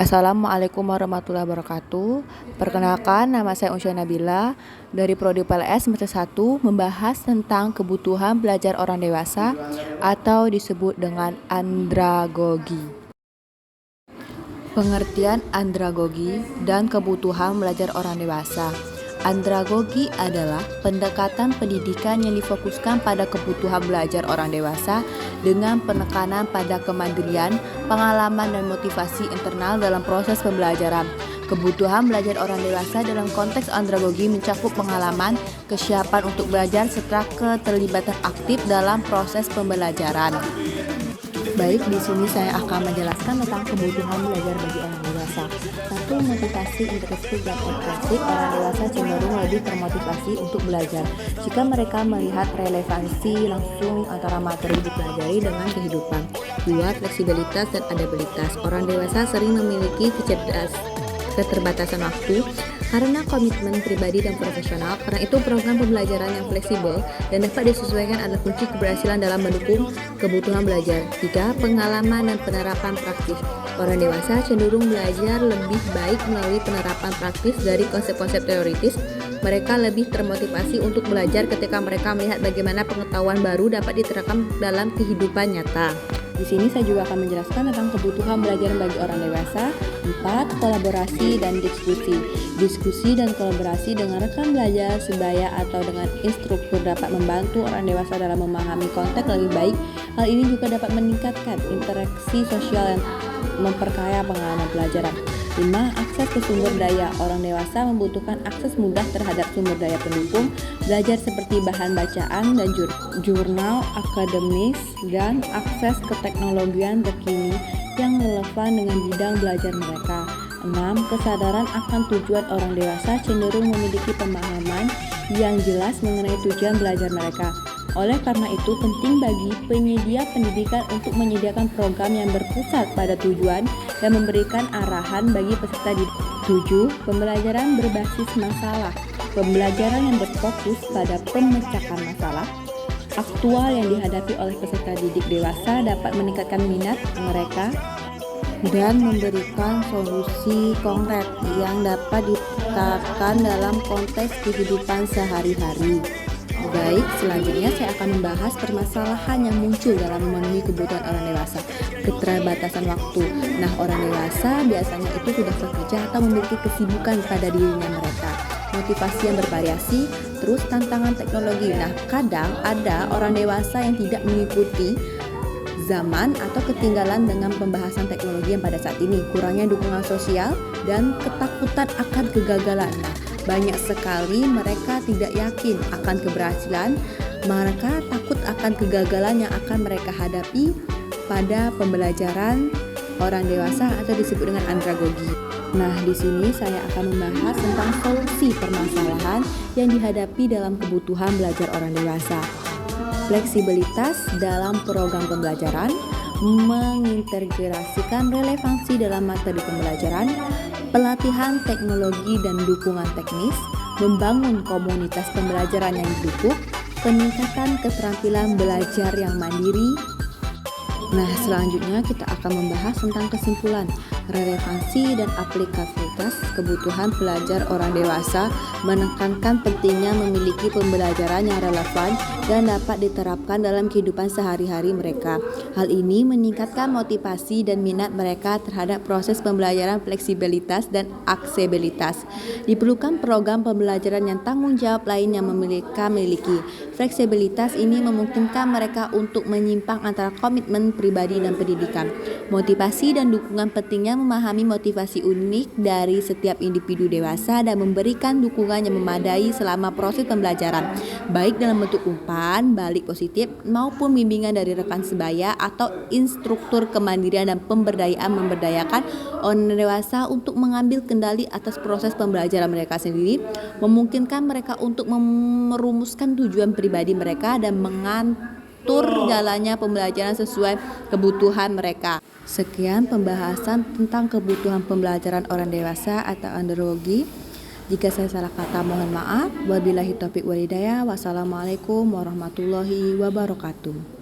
Assalamualaikum warahmatullahi wabarakatuh. Perkenalkan, nama saya Unsya Nabila dari Prodi PLS semester 1 membahas tentang kebutuhan belajar orang dewasa atau disebut dengan andragogi. Pengertian andragogi dan kebutuhan belajar orang dewasa. Andragogi adalah pendekatan pendidikan yang difokuskan pada kebutuhan belajar orang dewasa dengan penekanan pada kemandirian, pengalaman, dan motivasi internal dalam proses pembelajaran. Kebutuhan belajar orang dewasa dalam konteks andragogi mencakup pengalaman, kesiapan untuk belajar, serta keterlibatan aktif dalam proses pembelajaran. Baik, di sini saya akan menjelaskan tentang kebutuhan belajar bagi orang dewasa. Satu, motivasi intrinsik dan ekstrinsik. Orang dewasa cenderung lebih termotivasi untuk belajar jika mereka melihat relevansi langsung antara materi dipelajari dengan kehidupan. Dua, fleksibilitas dan adaptabilitas. Orang dewasa sering memiliki keterbatasan waktu karena komitmen pribadi dan profesional. Karena itu program pembelajaran yang fleksibel dan dapat disesuaikan adalah kunci keberhasilan dalam mendukung kebutuhan belajar. 3. Pengalaman dan penerapan praktis. Orang dewasa cenderung belajar lebih baik melalui penerapan praktis dari konsep-konsep teoritis. Mereka lebih termotivasi untuk belajar ketika mereka melihat bagaimana pengetahuan baru dapat diterapkan dalam kehidupan nyata. Di sini saya juga akan menjelaskan tentang kebutuhan belajar bagi orang dewasa. 4. Kolaborasi dan diskusi. Diskusi dan kolaborasi dengan rekan belajar sebaya atau dengan instruktur dapat membantu orang dewasa dalam memahami konteks lebih baik. Hal ini juga dapat meningkatkan interaksi sosial yang memperkaya pengalaman pelajaran. 5. Akses ke sumber daya. Orang dewasa membutuhkan akses mudah terhadap sumber daya pendukung belajar seperti bahan bacaan dan jurnal akademis dan akses ke teknologian terkini yang relevan dengan bidang belajar mereka. 6. Kesadaran akan tujuan. Orang dewasa cenderung memiliki pemahaman yang jelas mengenai tujuan belajar mereka. Oleh karena itu, penting bagi penyedia pendidikan untuk menyediakan program yang berpusat pada tujuan dan memberikan arahan bagi peserta didik. 7. Pembelajaran berbasis masalah. Pembelajaran yang berfokus pada pemecahan masalah aktual yang dihadapi oleh peserta didik dewasa dapat meningkatkan minat mereka dan memberikan solusi konkret yang dapat diterapkan dalam konteks kehidupan sehari-hari. Baik, selanjutnya saya akan membahas permasalahan yang muncul dalam memenuhi kebutuhan orang dewasa. Keterbatasan waktu. Nah, orang dewasa biasanya itu sudah bekerja atau memiliki kesibukan pada dirinya mereka. Motivasi yang bervariasi, terus tantangan teknologi. Nah, kadang ada orang dewasa yang tidak mengikuti zaman atau ketinggalan dengan pembahasan teknologi yang pada saat ini. Kurangnya dukungan sosial dan ketakutan akan kegagalan. Nah, banyak sekali mereka tidak yakin akan keberhasilan, mereka takut akan kegagalan yang akan mereka hadapi pada pembelajaran orang dewasa atau disebut dengan andragogi. Nah, di sini saya akan membahas tentang solusi permasalahan yang dihadapi dalam kebutuhan belajar orang dewasa. Fleksibilitas dalam program pembelajaran, mengintegrasikan relevansi dalam materi pembelajaran, pelatihan teknologi dan dukungan teknis, membangun komunitas pembelajaran yang didukung, peningkatan keterampilan belajar yang mandiri. Nah, selanjutnya kita akan membahas tentang kesimpulan, relevansi dan aplikasitas kebutuhan belajar orang dewasa, menekankan pentingnya memiliki pembelajaran yang relevan dan dapat diterapkan dalam kehidupan sehari-hari mereka. Hal ini meningkatkan motivasi dan minat mereka terhadap proses pembelajaran, fleksibilitas dan aksesibilitas. Diperlukan program pembelajaran yang tanggung jawab lain yang mereka miliki. Fleksibilitas ini memungkinkan mereka untuk menyimpang antara komitmen pribadi dan pendidikan. Motivasi dan dukungan pentingnya memahami motivasi unik dari setiap individu dewasa dan memberikan dukungan yang memadai selama proses pembelajaran, baik dalam bentuk umpan balik positif maupun bimbingan dari rekan sebaya atau instruktur kemandirian dan memberdayakan orang dewasa untuk mengambil kendali atas proses pembelajaran mereka sendiri, memungkinkan mereka untuk merumuskan tujuan pribadi mereka dan mengatur jalannya pembelajaran sesuai kebutuhan mereka. Sekian pembahasan tentang kebutuhan pembelajaran orang dewasa atau andragogi. Jika saya salah kata mohon maaf. Wabillahi taufiq wal hidayah. Wassalamualaikum warahmatullahi wabarakatuh.